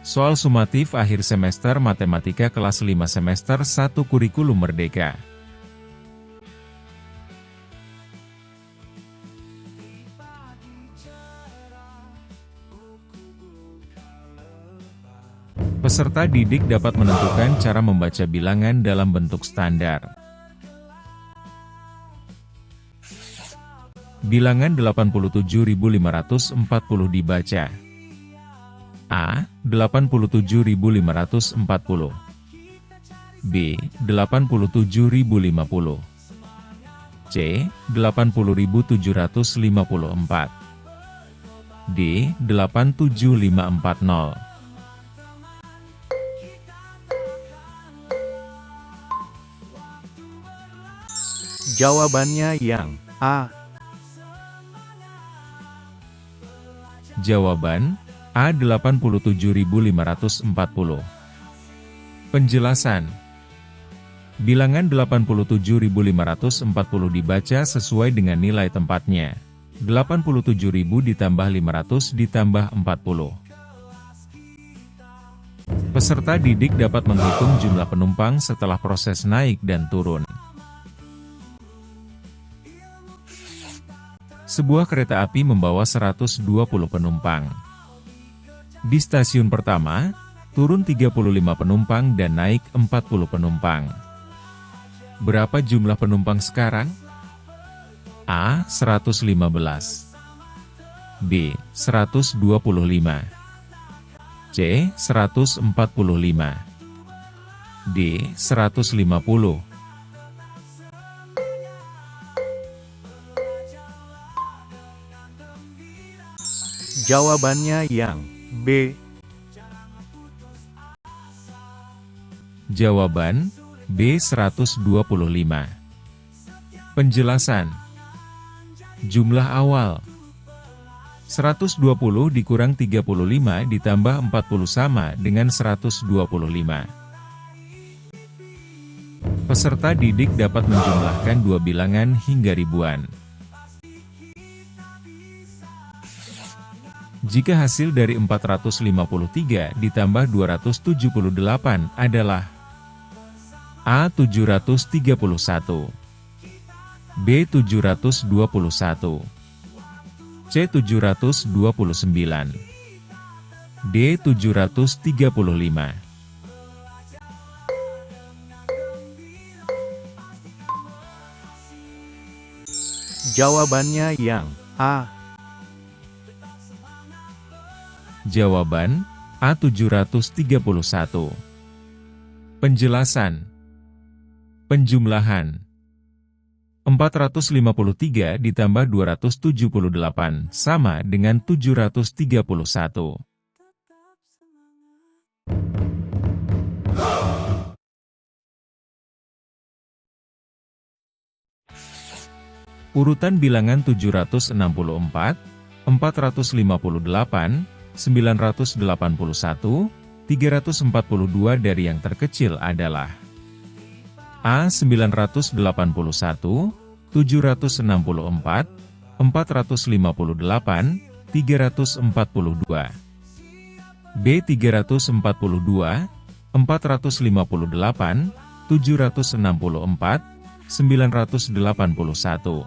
Soal sumatif akhir semester Matematika kelas 5 semester 1 Kurikulum Merdeka. Peserta didik dapat menentukan cara membaca bilangan dalam bentuk standar. Bilangan 87.540 dibaca. A. 87.540 B. 87.050 C. 80.754 D. 87540. Jawabannya yang A. Jawaban A. 87.540. Penjelasan. Bilangan 87.540 dibaca sesuai dengan nilai tempatnya. 87.000 ditambah 500 ditambah 40. Peserta didik dapat menghitung jumlah penumpang setelah proses naik dan turun. Sebuah kereta api membawa 120 penumpang. Di stasiun pertama, turun 35 penumpang dan naik 40 penumpang. Berapa jumlah penumpang sekarang? A. 115 B. 125 C. 145 D. 150. Jawabannya yang B. Jawaban B. 125. Penjelasan. Jumlah awal 120 dikurang 35 ditambah 40 sama dengan 125. Peserta didik dapat menjumlahkan dua bilangan hingga ribuan. Jika hasil dari 453 ditambah 278 adalah A. 731 B. 721 C. 729 D. 735. Jawabannya yang A. Jawaban A. 731. Penjelasan. Penjumlahan 453 ditambah 278 sama dengan 731. Urutan bilangan 764, 458, 981, 342 dari yang terkecil adalah A. 981, 764, 458, 342 B. 342, 458, 764, 981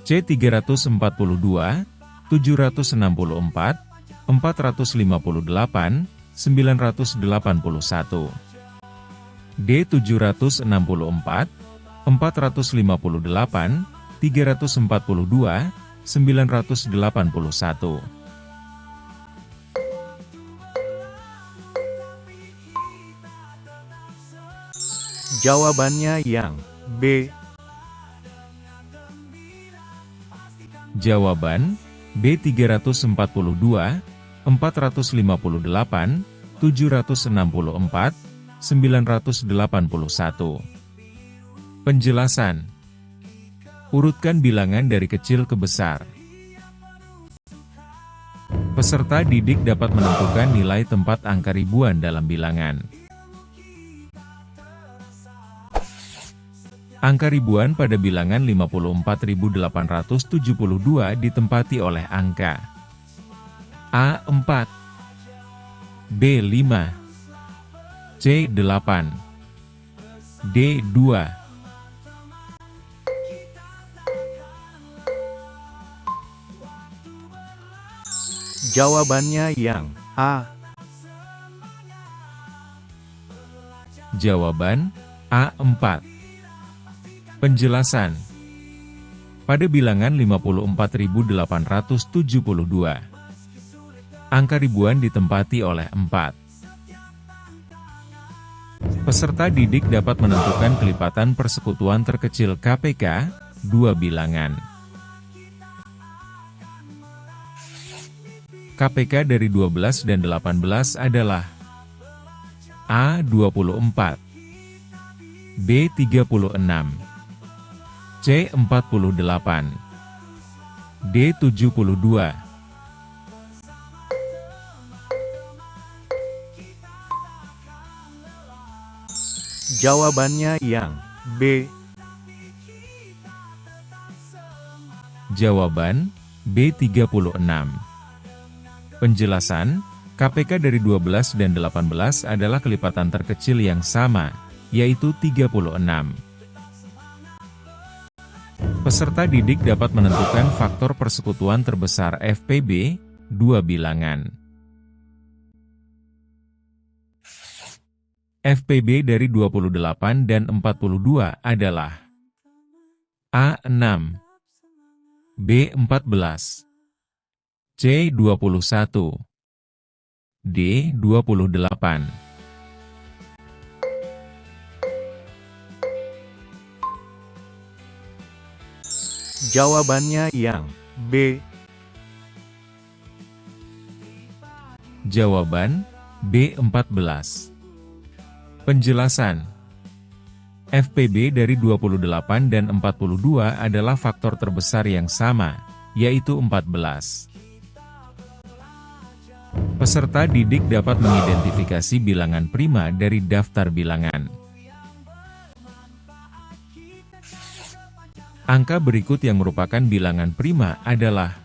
C. 342, 764, 458, 981 D. 764, 458, 342, 981. Jawabannya yang B. Jawaban B. 342, 458, 764, 981. Penjelasan. Urutkan bilangan dari kecil ke besar. Peserta didik dapat menentukan nilai tempat angka ribuan dalam bilangan. Angka ribuan pada bilangan 54.872 ditempati oleh angka A4, B5, C8, D2. Jawabannya yang A. Jawaban A4. Penjelasan. Pada bilangan 54.872, angka ribuan ditempati oleh 4. Peserta didik dapat menentukan kelipatan persekutuan terkecil KPK, 2 bilangan. KPK dari 12 dan 18 adalah A24, B36, C48, D72. Jawabannya yang B. Jawaban B36. Penjelasan, KPK dari 12 dan 18 adalah kelipatan terkecil yang sama, yaitu 36. Peserta didik dapat menentukan faktor persekutuan terbesar FPB, 2 bilangan. FPB dari 28 dan 42 adalah A6, B14, C21, D28. Jawabannya yang B. Jawaban B14. Penjelasan. FPB dari 28 dan 42 adalah faktor terbesar yang sama, yaitu 14. Peserta didik dapat mengidentifikasi bilangan prima dari daftar bilangan. Angka berikut yang merupakan bilangan prima adalah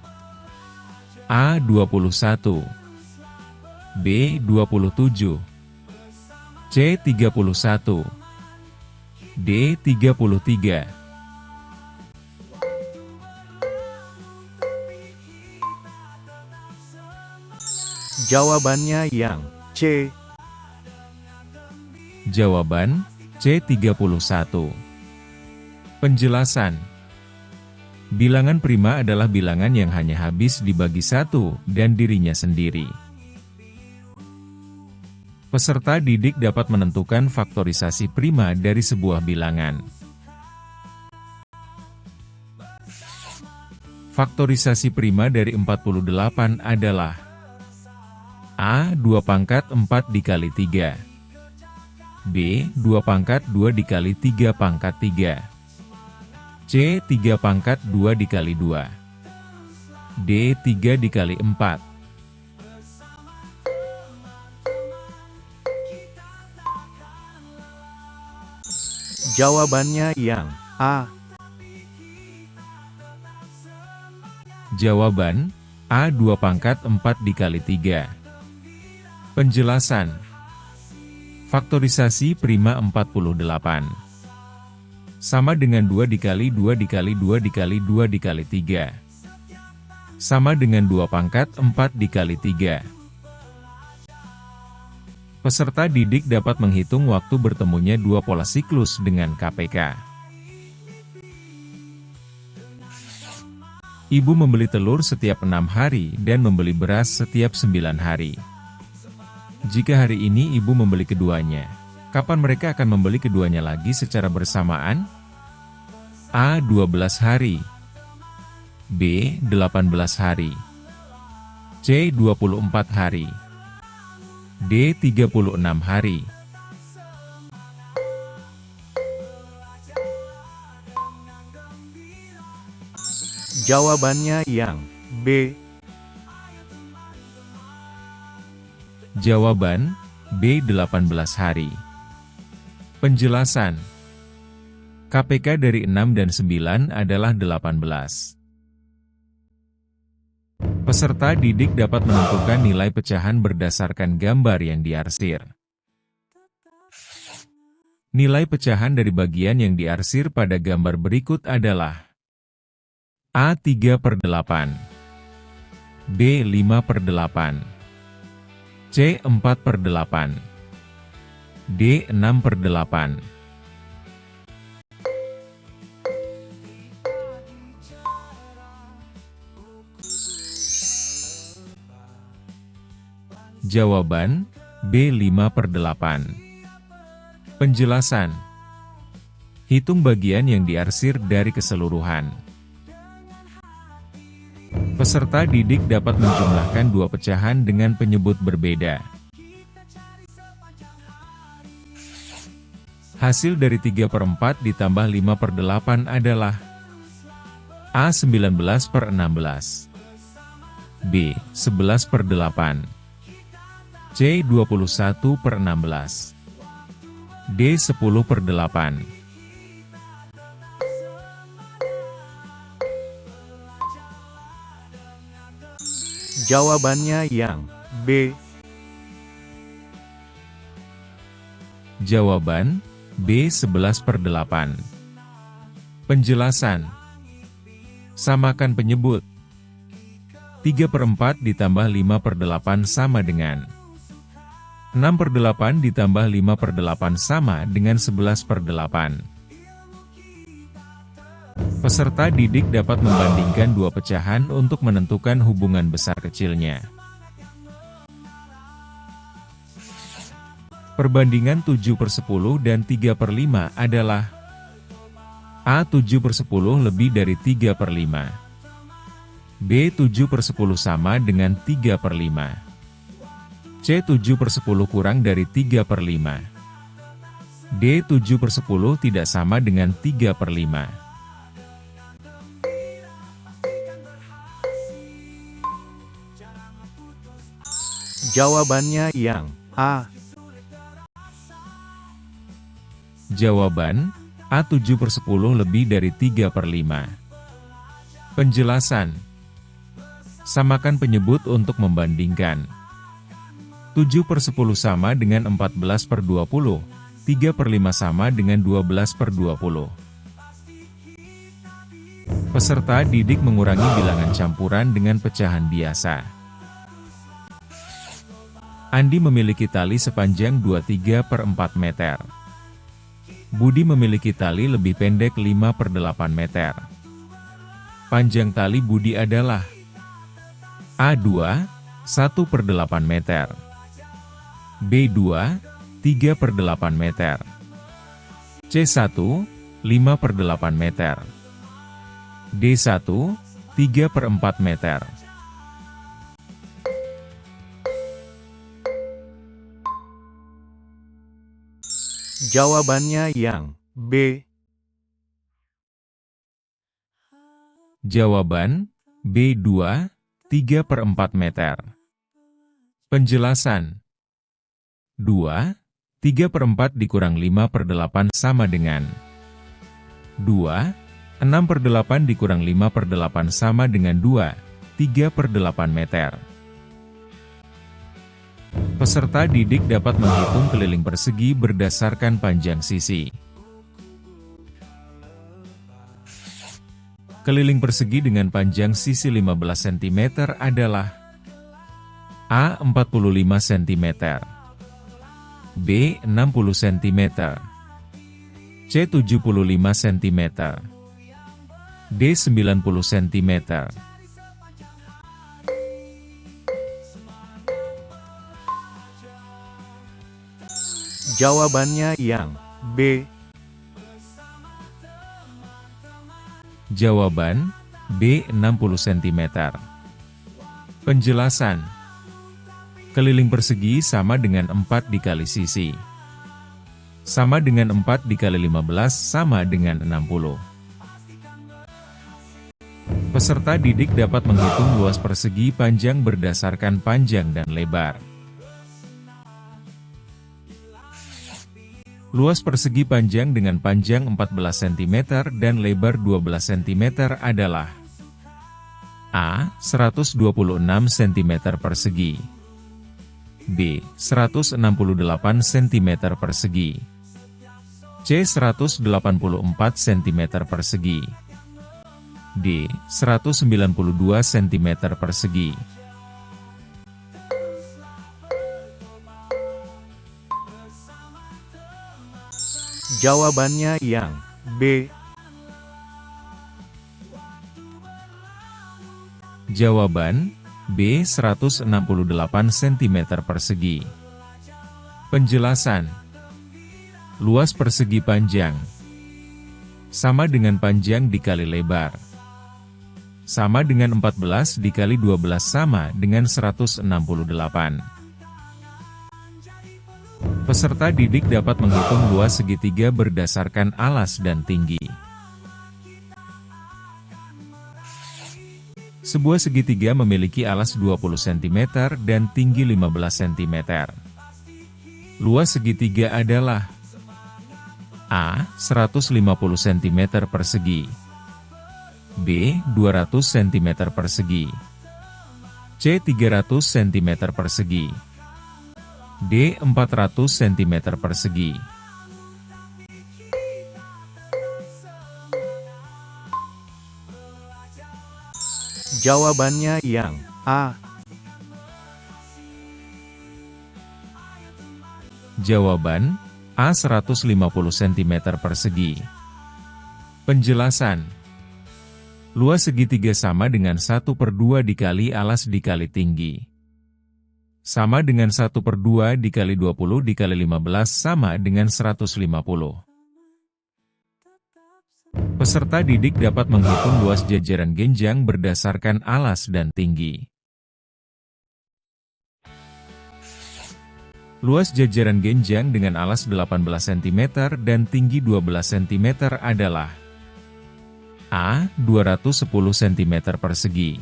A21, B27, C31, D33. Jawabannya yang C. Jawaban C31. Penjelasan. Bilangan prima adalah bilangan yang hanya habis dibagi 1 dan dirinya sendiri. Peserta didik dapat menentukan faktorisasi prima dari sebuah bilangan. Faktorisasi prima dari 48 adalah A 2 pangkat 4 dikali 3, B 2 pangkat 2 dikali 3 pangkat 3, C 3 pangkat 2 dikali 2, D 3 dikali 4. Jawabannya yang A. Jawaban A 2 pangkat 4 dikali 3. Penjelasan. Faktorisasi prima 48 sama dengan 2 dikali 2 dikali 2 dikali 2 dikali 3. Sama dengan 2 pangkat 4 dikali 3. Peserta didik dapat menghitung waktu bertemunya dua pola siklus dengan KPK. Ibu membeli telur setiap 6 hari dan membeli beras setiap 9 hari. Jika hari ini ibu membeli keduanya, kapan mereka akan membeli keduanya lagi secara bersamaan? A. 12 hari, B. 18 hari, C. 24 hari, D. 36 hari. Jawabannya yang B. Jawaban B. 18 hari. Penjelasan. KPK dari 6 dan 9 adalah 18. Peserta didik dapat menentukan nilai pecahan berdasarkan gambar yang diarsir. Nilai pecahan dari bagian yang diarsir pada gambar berikut adalah A 3/8, B 5/8, C 4/8, D 6/8. Jawaban, B 5/8. Penjelasan. Hitung bagian yang diarsir dari keseluruhan. Peserta didik dapat menjumlahkan dua pecahan dengan penyebut berbeda. Hasil dari 3/4 ditambah 5/8 adalah A 19/16, B 11/8, C 21/16, D 10/8. Jawabannya yang B. Jawaban, B 11/8. Penjelasan. Samakan penyebut. 3/4 ditambah 5/8 sama dengan 6/8 ditambah 5/8 sama dengan 11/8. Peserta didik dapat membandingkan dua pecahan untuk menentukan hubungan besar kecilnya. Perbandingan 7/10 dan 3/5 adalah A 7/10 lebih dari 3/5, B 7/10 sama dengan 3/5, C 7/10 kurang dari 3/5, D 7/10 tidak sama dengan 3/5. Jawabannya yang A. Jawaban, A 7/10 lebih dari 3/5. Penjelasan. Samakan penyebut untuk membandingkan. 7/10 sama dengan 14/20, 3/5 sama dengan 12/20. Peserta didik mengurangi bilangan campuran dengan pecahan biasa. Andi memiliki tali sepanjang 23/4 meter. Budi memiliki tali lebih pendek 5/8 meter. Panjang tali Budi adalah A2, 1/8 meter, B2, 3/8 meter, C1, 5/8 meter, D1, 3/4 meter. Jawabannya yang B. Jawaban, B2, 3/4 meter. Penjelasan. 2, 3/4 dikurang 5/8 sama dengan 2, 6/8 dikurang 5/8 sama dengan 2, 3/8 meter. Peserta didik dapat menghitung keliling persegi berdasarkan panjang sisi. Keliling persegi dengan panjang sisi 15 cm adalah A 45 cm, B 60 cm, C 75 cm, D 90 cm. Jawabannya yang B. Jawaban, B 60 cm. Penjelasan. Keliling persegi sama dengan 4 dikali sisi. Sama dengan 4 dikali 15 sama dengan 60. Peserta didik dapat menghitung luas persegi panjang berdasarkan panjang dan lebar. Luas persegi panjang dengan panjang 14 cm dan lebar 12 cm adalah A. 126 cm persegi. B. 168 cm persegi. C. 184 cm persegi. D. 192 cm persegi. Jawabannya yang B. Jawaban B. 168 cm persegi. Penjelasan. Luas persegi panjang sama dengan panjang dikali lebar, sama dengan 14 dikali 12 sama dengan 168. Peserta didik dapat menghitung luas segitiga berdasarkan alas dan tinggi. Sebuah segitiga memiliki alas 20 cm dan tinggi 15 cm. Luas segitiga adalah A. 150 cm persegi, B. 200 cm persegi, C. 300 cm persegi, D. 400 cm persegi. Jawabannya yang A. Jawaban A. 150 cm persegi. Penjelasan. Luas segitiga sama dengan 1/2 dikali alas dikali tinggi. Sama dengan 1/2 dikali 20 dikali 15 sama dengan 150. Peserta didik dapat menghitung luas jajaran genjang berdasarkan alas dan tinggi. Luas jajaran genjang dengan alas 18 cm dan tinggi 12 cm adalah A. 210 cm persegi,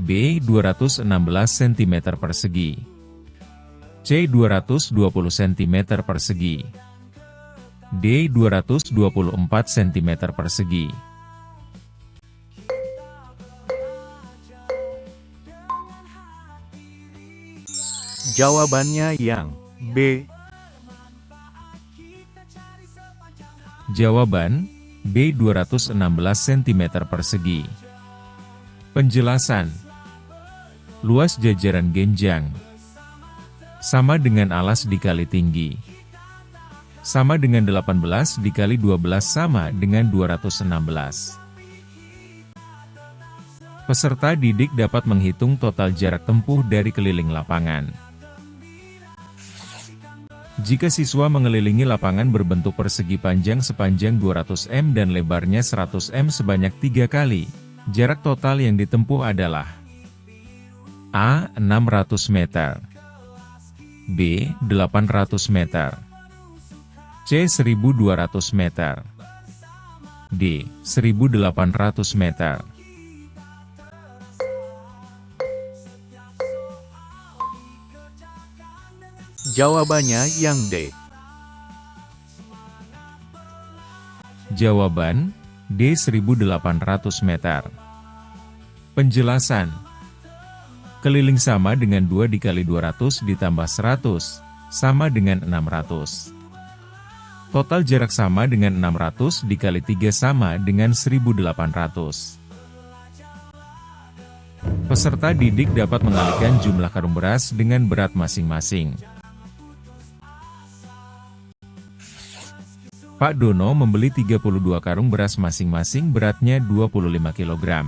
B. 216 cm persegi, C. 220 cm persegi, D. 224 cm persegi. Jawabannya yang B. Jawaban B. 216 cm persegi. Penjelasan. Luas jajaran genjang sama dengan alas dikali tinggi, sama dengan 18 dikali 12 sama dengan 216. Peserta didik dapat menghitung total jarak tempuh dari keliling lapangan. Jika siswa mengelilingi lapangan berbentuk persegi panjang sepanjang 200 m dan lebarnya 100 m sebanyak 3 kali, jarak total yang ditempuh adalah A. 600 meter, B. 800 meter, C. 1200 meter, D. 1800 meter. Jawabannya yang D. Jawaban D. 1800 meter. Penjelasan. Keliling sama dengan 2 dikali 200 ditambah 100, sama dengan 600. Total jarak sama dengan 600 dikali 3 sama dengan 1800. Peserta didik dapat mengalihkan jumlah karung beras dengan berat masing-masing. Pak Dono membeli 32 karung beras masing-masing beratnya 25 kg.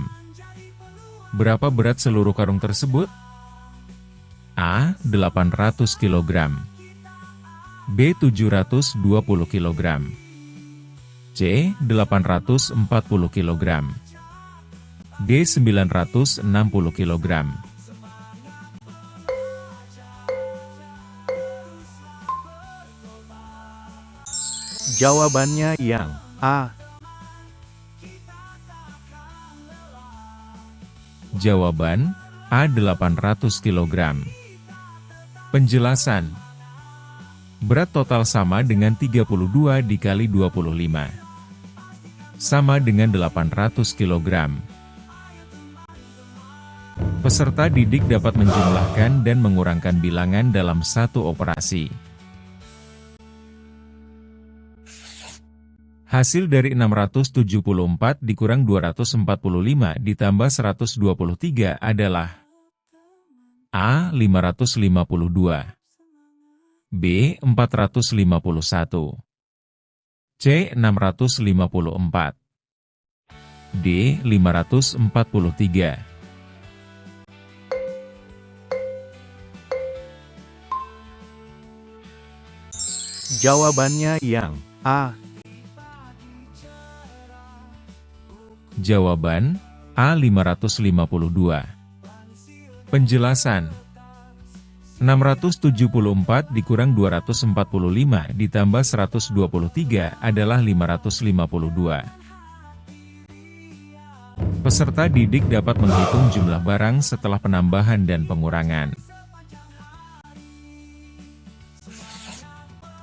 Berapa berat seluruh karung tersebut? A. 800 kg, B. 720 kg, C. 840 kg, D. 960 kg. Jawabannya yang A. Jawaban A. 800 kg. Penjelasan. Berat total sama dengan 32 dikali 25. Sama dengan 800 kg. Peserta didik dapat menjumlahkan dan mengurangkan bilangan dalam satu operasi. Hasil dari 674 dikurang 245 ditambah 123 adalah A. 552, B. 451, C. 654, D. 543. Jawabannya yang A. Jawaban A. 552. Penjelasan: 674 dikurang 245 ditambah 123 adalah 552. Peserta didik dapat menghitung jumlah barang setelah penambahan dan pengurangan.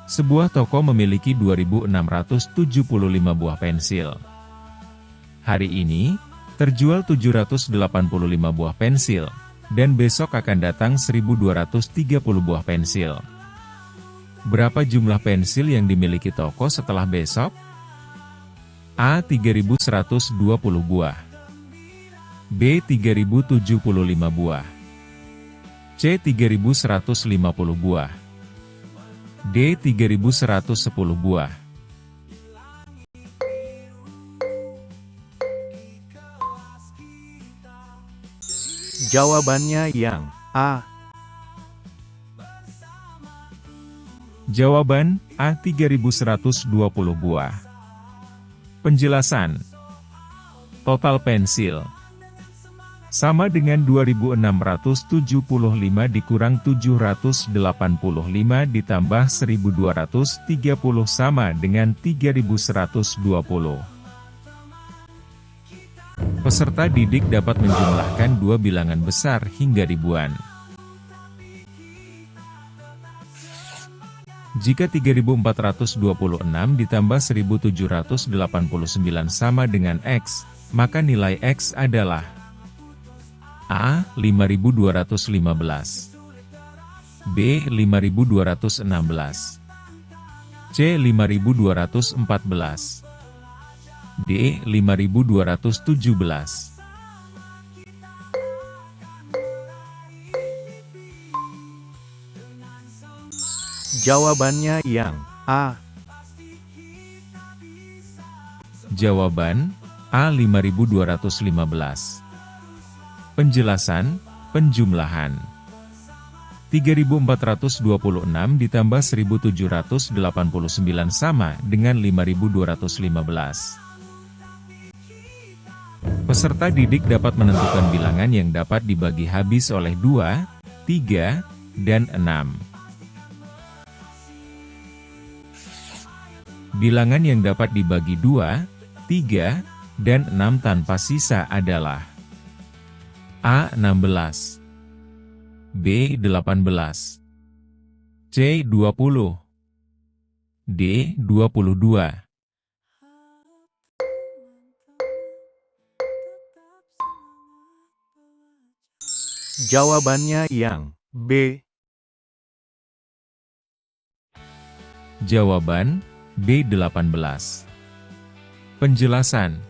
Sebuah toko memiliki 2.675 buah pensil. Hari ini, terjual 785 buah pensil, dan besok akan datang 1.230 buah pensil. Berapa jumlah pensil yang dimiliki toko setelah besok? A. 3.120 buah, B. 3.075 buah, C. 3.150 buah, D. 3.110 buah. Jawabannya yang A. Jawaban A. 3.120 buah. Penjelasan: total pensil sama dengan 2.675 dikurang 785 ditambah 1.230 sama dengan 3.120. Peserta didik dapat menjumlahkan dua bilangan besar hingga ribuan. Jika 3.426 ditambah 1.789 sama dengan X, maka nilai X adalah A. 5.215, B. 5.216, C. 5.214, D. 5.217. Jawabannya yang A. Jawaban A. 5.215. Penjelasan, penjumlahan. 3.426 ditambah 1.789 sama dengan 5.215. Peserta didik dapat menentukan bilangan yang dapat dibagi habis oleh 2, 3, dan 6. Bilangan yang dapat dibagi 2, 3, dan 6 tanpa sisa adalah A. 16, B. 18, C. 20, D. 22. Jawabannya yang B. Jawaban B. 18. Penjelasan: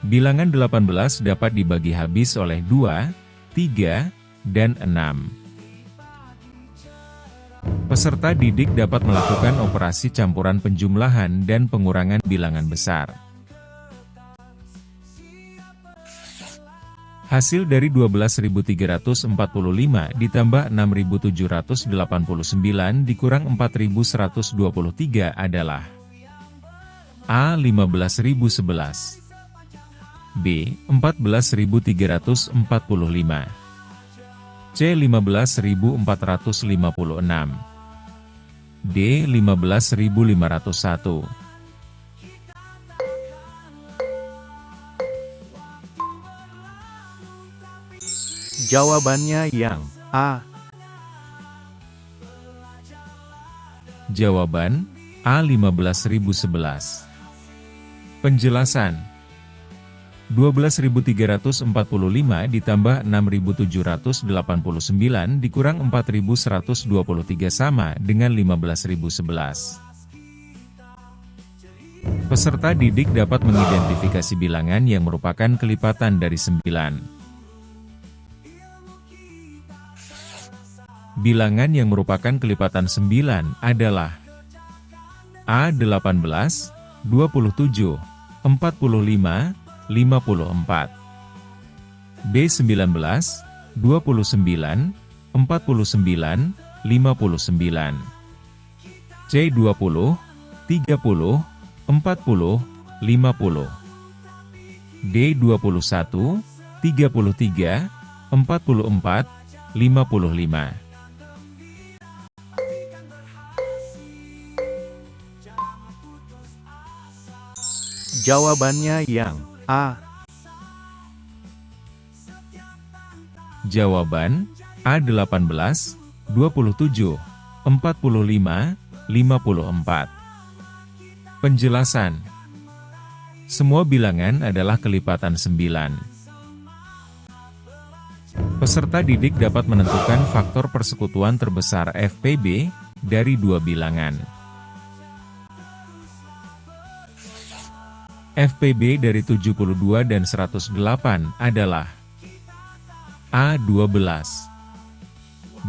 bilangan 18 dapat dibagi habis oleh 2, 3, dan 6. Peserta didik dapat melakukan operasi campuran penjumlahan dan pengurangan bilangan besar. Hasil dari 12.345 ditambah 6.789 dikurang 4.123 adalah A. 15.011, B. 14.345, C. 15.456, D. 15.501. Jawabannya yang A. Jawaban A. 15.011. Penjelasan: 12.345 ditambah 6.789 dikurang 4.123 sama dengan 15.011. Peserta didik dapat mengidentifikasi bilangan yang merupakan kelipatan dari 9. Bilangan yang merupakan kelipatan 9 adalah A18, 27, 45, 54. B19, 29, 49, 59. C20, 30, 40, 50. D21, 33, 44, 55. Jawabannya yang A. Jawaban A18, 27, 45, 54. Penjelasan. Semua bilangan adalah kelipatan 9. Peserta didik dapat menentukan faktor persekutuan terbesar FPB dari dua bilangan. FPB dari 72 dan 108 adalah A12,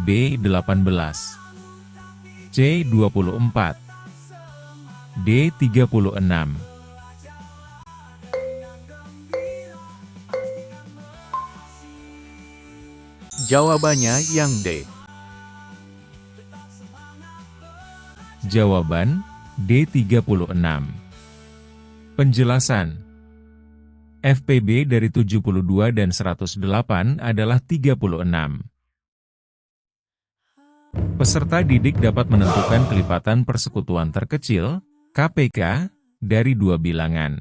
B18, C24, D36. Jawabannya yang D. Jawaban D36. Penjelasan. FPB dari 72 dan 108 adalah 36. Peserta didik dapat menentukan kelipatan persekutuan terkecil, KPK, dari dua bilangan.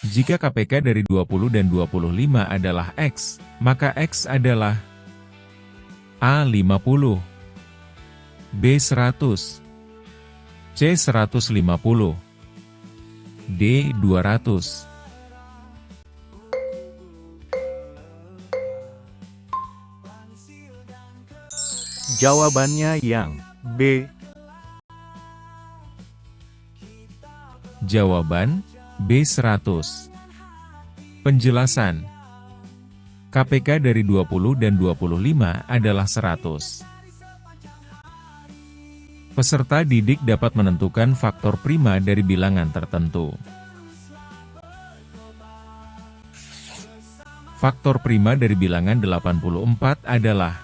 Jika KPK dari 20 dan 25 adalah X, maka X adalah A50, B100, C150, D200. Jawabannya yang B. Jawaban B100. Penjelasan. KPK dari 20 dan 25 adalah 100. Peserta didik dapat menentukan faktor prima dari bilangan tertentu. Faktor prima dari bilangan 84 adalah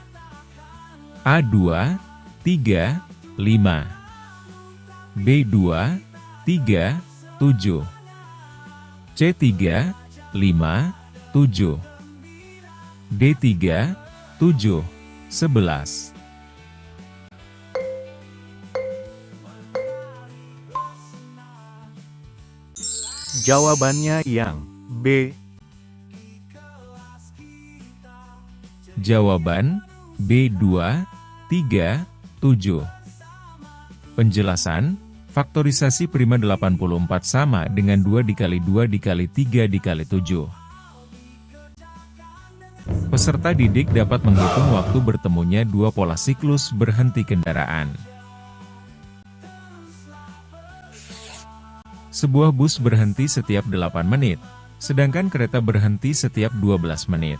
A2, 3, 5, B2, 3, 7, C3, 5, 7, D3, 7, 11. Jawabannya yang B. Jawaban B2, 3, 7. Penjelasan, faktorisasi prima 84 sama dengan 2 dikali 2 dikali 3 dikali 7. Peserta didik dapat menghitung waktu bertemunya dua pola siklus berhenti kendaraan. Sebuah bus berhenti setiap 8 menit, sedangkan kereta berhenti setiap 12 menit.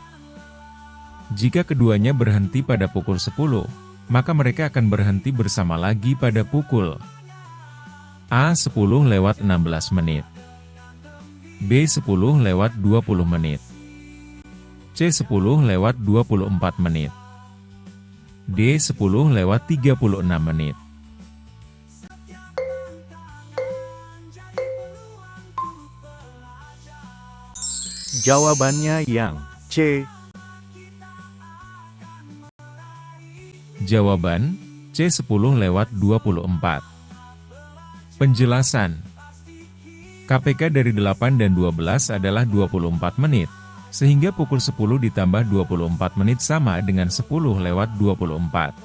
Jika keduanya berhenti pada pukul 10, maka mereka akan berhenti bersama lagi pada pukul A10 lewat 16 menit, B10 lewat 20 menit, C10 lewat 24 menit, D10 lewat 36 menit. Jawabannya yang C. Jawaban C10 lewat 24. Penjelasan. KPK dari 8 dan 12 adalah 24 menit, sehingga pukul 10 ditambah 24 menit sama dengan 10 lewat 24.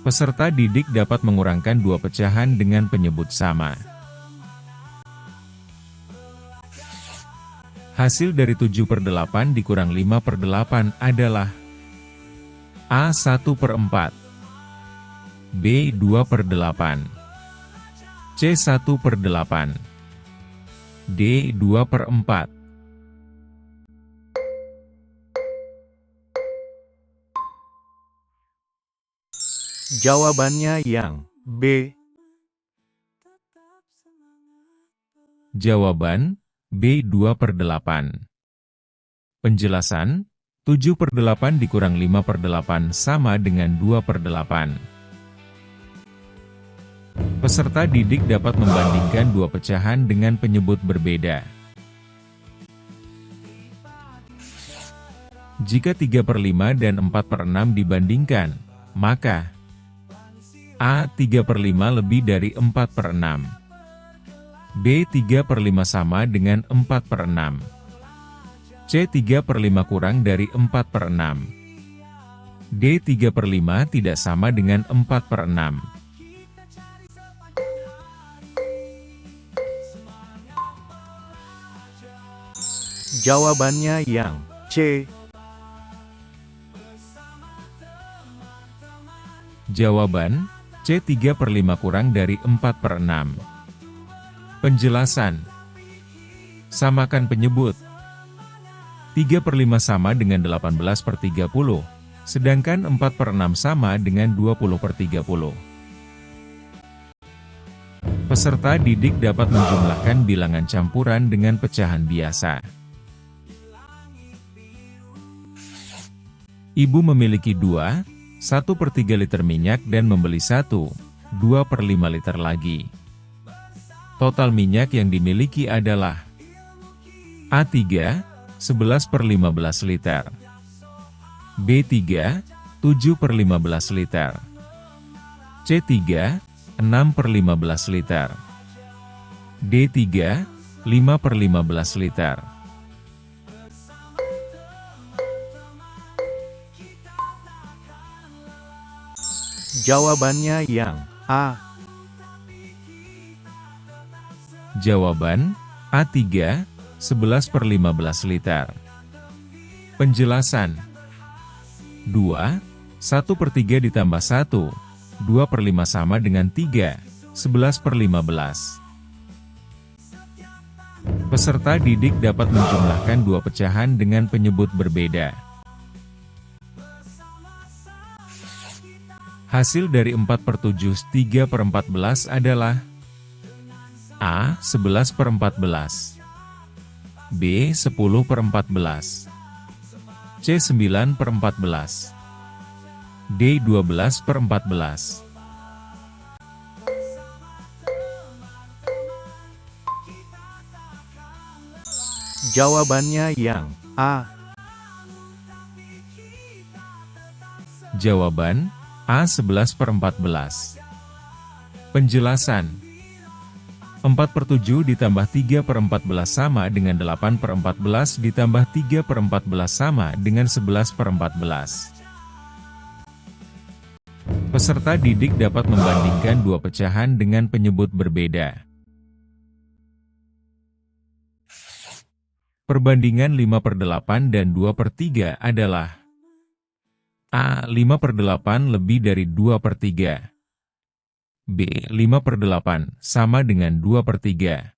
Peserta didik dapat mengurangkan dua pecahan dengan penyebut sama. Hasil dari 7/8 dikurang 5/8 adalah A 1/4, B 2/8, C 1/8, D 2/4. Jawabannya yang B. Jawaban B 2/8. Penjelasan, 7/8 dikurang 5/8 sama dengan 2/8. Peserta didik dapat membandingkan dua pecahan dengan penyebut berbeda. Jika 3/5 dan 4/6 dibandingkan, maka A 3/5 lebih dari 4/6. B 3/5 sama dengan 4/6. C 3/5 kurang dari 4/6. D 3/5 tidak sama dengan 4/6. Jawabannya yang C. Jawaban C 3/5 kurang dari 4/6. Penjelasan. Samakan penyebut. 3/5 sama dengan 18/30, sedangkan 4/6 sama dengan 20/30. Peserta didik dapat menjumlahkan bilangan campuran dengan pecahan biasa. Ibu memiliki 1/3 liter minyak dan membeli 2/5 liter lagi. Total minyak yang dimiliki adalah A3, 11/15 liter. B3, 7/15 liter. C3, 6/15 liter. D3, 5/15 liter. Jawabannya yang A. Jawaban A3, 11/15 liter. Penjelasan. 1/3 ditambah 1, 2/5 sama dengan 3, 11/15. Peserta didik dapat menjumlahkan dua pecahan dengan penyebut berbeda. Hasil dari 4/7 3/14 adalah A 11/14, B 10/14, C 9/14, D 12/14. Jawabannya yang A. Jawaban A 11/14. Penjelasan. 4/7 ditambah 3/14 sama dengan 8/14 ditambah 3/14 sama dengan 11/14. Peserta didik dapat membandingkan dua pecahan dengan penyebut berbeda. Perbandingan 5/8 dan 2/3 adalah A 5/8 lebih dari 2/3. B 5/8 sama dengan 2/3.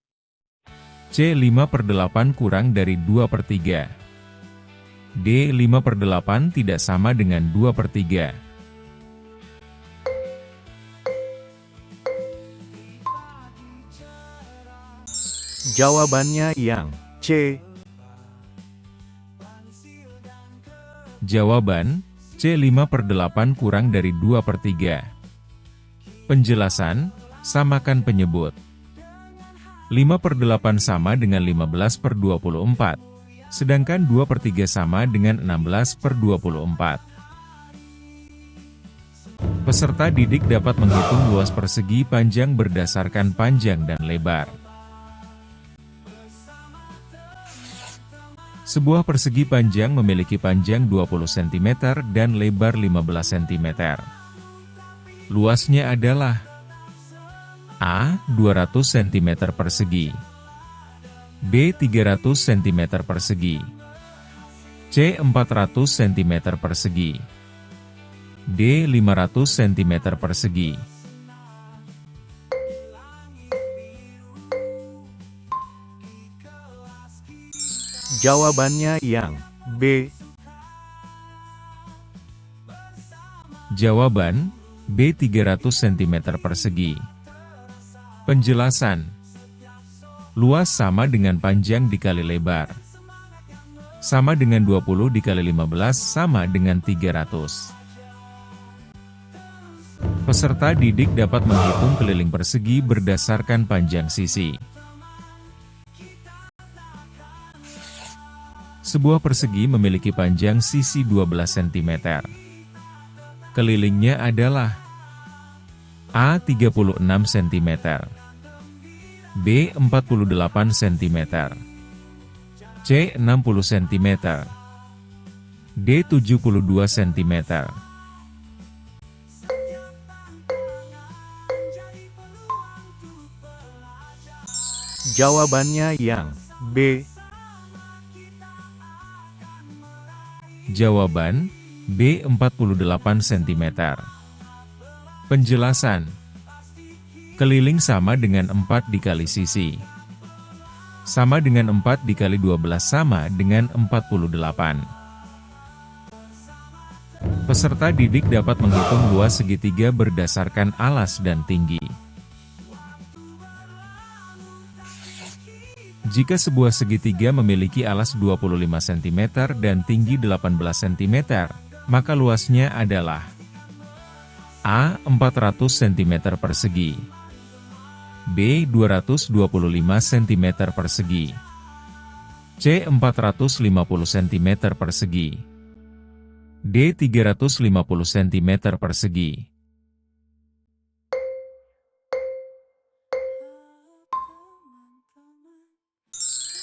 C 5/8 kurang dari 2/3. D 5/8 tidak sama dengan 2/3. Jawabannya yang C. Jawaban C 5/8 kurang dari 2/3. Penjelasan, samakan penyebut. 5/8 sama dengan 15/24, sedangkan 2/3 sama dengan 16/24. Peserta didik dapat menghitung luas persegi panjang berdasarkan panjang dan lebar. Sebuah persegi panjang memiliki panjang 20 cm dan lebar 15 cm. Luasnya adalah A. 200 cm persegi, B. 300 cm persegi, C. 400 cm persegi, D. 500 cm persegi. Jawabannya yang B. Jawaban B. 300 cm persegi. Penjelasan: luas sama dengan panjang dikali lebar. Sama dengan 20 dikali 15 sama dengan 300. Peserta didik dapat menghitung keliling persegi berdasarkan panjang sisi. Sebuah persegi memiliki panjang sisi 12 cm. Kelilingnya adalah A. 36 cm, B. 48 cm, C. 60 cm, D. 72 cm. Jawabannya yang B. Jawaban B. 48 cm. Penjelasan: keliling sama dengan 4 dikali sisi. Sama dengan 4 dikali 12 sama dengan 48. Peserta didik dapat menghitung luas segitiga berdasarkan alas dan tinggi. Jika sebuah segitiga memiliki alas 25 cm dan tinggi 18 cm, maka luasnya adalah A. 400 cm persegi, B. 225 cm persegi, C. 450 cm persegi, D. 350 cm persegi.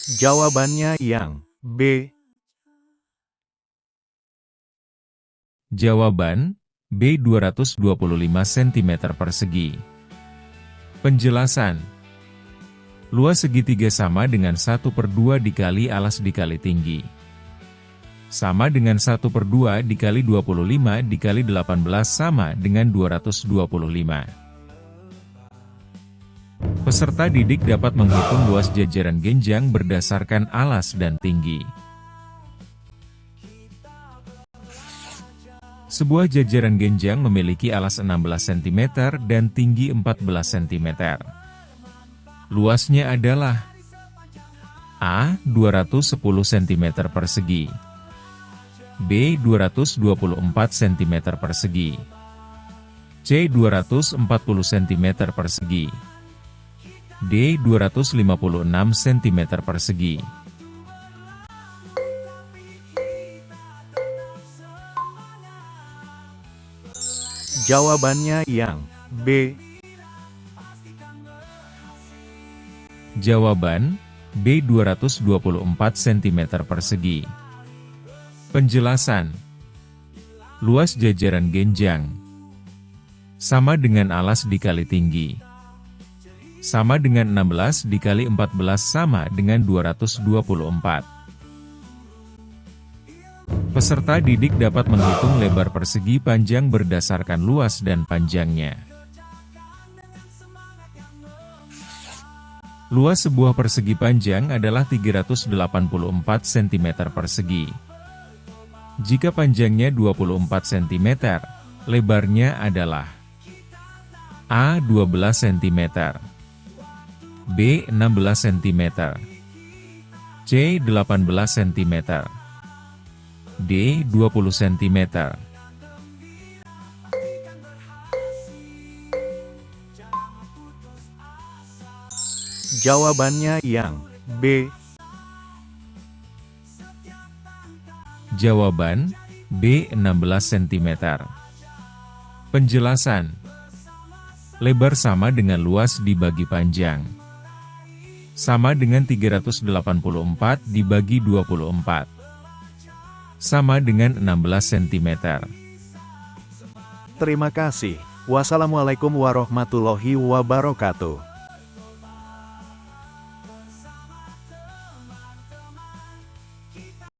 Jawabannya yang B. Jawaban B. 225 cm persegi. Penjelasan: luas segitiga sama dengan 1/2 dikali alas dikali tinggi. Sama dengan 1/2 dikali 25 dikali 18 sama dengan 225. Peserta didik dapat menghitung luas jajaran genjang berdasarkan alas dan tinggi. Sebuah jajaran genjang memiliki alas 16 cm dan tinggi 14 cm. Luasnya adalah A. 210 cm persegi, B. 224 cm persegi, C. 240 cm persegi, D. 256 cm persegi. Jawabannya yang B. Jawaban B. 224 cm persegi. Penjelasan: luas jajaran genjang sama dengan alas dikali tinggi. Sama dengan 16 dikali 14 sama dengan 224. Peserta didik dapat menghitung lebar persegi panjang berdasarkan luas dan panjangnya. Luas sebuah persegi panjang adalah 384 cm persegi. Jika panjangnya 24 cm, lebarnya adalah A. 12 cm, B. 16 cm, C. 18 cm, D. 20 cm. Jawabannya yang B. Jawaban B. 16 cm. Penjelasan: lebar sama dengan luas dibagi panjang. Sama dengan 384 dibagi 24. Sama dengan 16 cm. Terima kasih. Wassalamualaikum warahmatullahi wabarakatuh.